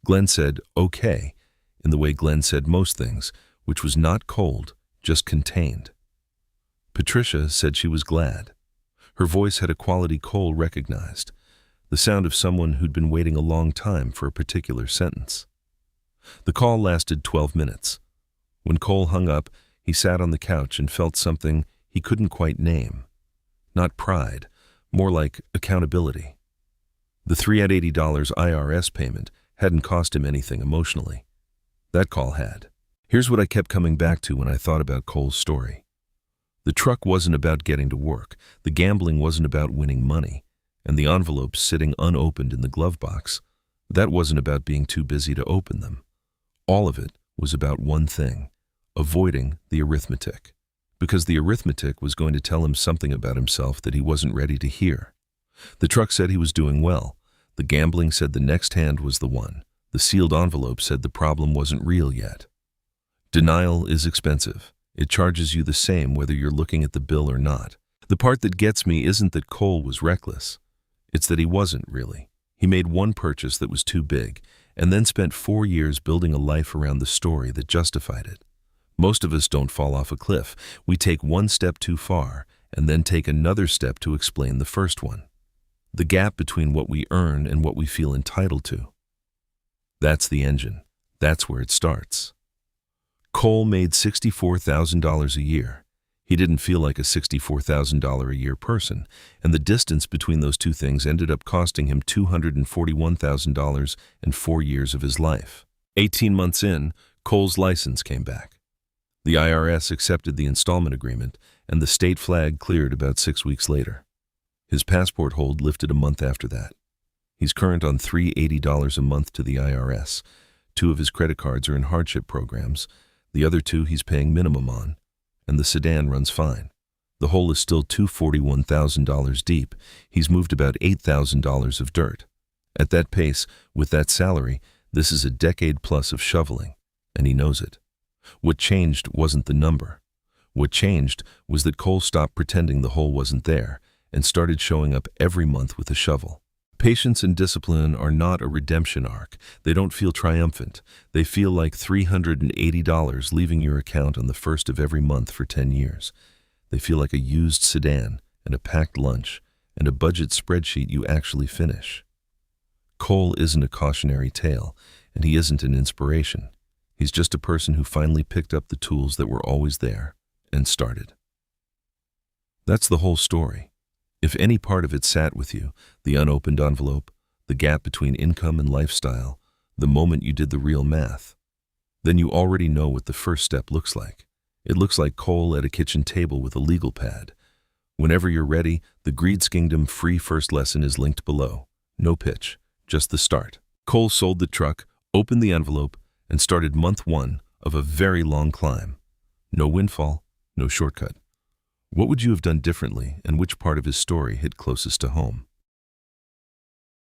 Glenn said, "Okay," in the way Glenn said most things, which was not cold, just contained. Patricia said she was glad. Her voice had a quality Cole recognized, the sound of someone who'd been waiting a long time for a particular sentence. The call lasted 12 minutes. When Cole hung up, he sat on the couch and felt something he couldn't quite name. Not pride, more like accountability. The $380 IRS payment hadn't cost him anything emotionally. That call had. Here's what I kept coming back to when I thought about Cole's story. The truck wasn't about getting to work, the gambling wasn't about winning money, and the envelopes sitting unopened in the glove box, that wasn't about being too busy to open them. All of it was about one thing: avoiding the arithmetic. Because the arithmetic was going to tell him something about himself that he wasn't ready to hear. The truck said he was doing well. The gambling said the next hand was the one. The sealed envelope said the problem wasn't real yet. Denial is expensive. It charges you the same whether you're looking at the bill or not. The part that gets me isn't that Cole was reckless. It's that he wasn't really. He made one purchase that was too big, and then spent 4 years building a life around the story that justified it. Most of us don't fall off a cliff. We take one step too far, and then take another step to explain the first one. The gap between what we earn and what we feel entitled to. That's the engine. That's where it starts. Cole made $64,000 a year. He didn't feel like a $64,000 a year person, and the distance between those two things ended up costing him $241,000 and 4 years of his life. 18 months in, Cole's license came back. The IRS accepted the installment agreement, and the state flag cleared about 6 weeks later. His passport hold lifted a month after that. He's current on $380 a month to the IRS. 2 of his credit cards are in hardship programs. The other 2 he's paying minimum on, and the sedan runs fine. The hole is still $241,000 deep. He's moved about $8,000 of dirt. At that pace, with that salary, this is a decade plus of shoveling, and he knows it. What changed wasn't the number. What changed was that Cole stopped pretending the hole wasn't there and started showing up every month with a shovel. Patience and discipline are not a redemption arc. They don't feel triumphant. They feel like $380 leaving your account on the first of every month for 10 years. They feel like a used sedan and a packed lunch and a budget spreadsheet you actually finish. Cole isn't a cautionary tale, and he isn't an inspiration. He's just a person who finally picked up the tools that were always there and started. That's the whole story. If any part of it sat with you, the unopened envelope, the gap between income and lifestyle, the moment you did the real math, then you already know what the first step looks like. It looks like Cole at a kitchen table with a legal pad. Whenever you're ready, the Greed's Kingdom free first lesson is linked below. No pitch, just the start. Cole sold the truck, opened the envelope, and started month 1 of a very long climb. No windfall, no shortcut. What would you have done differently, and which part of his story hit closest to home?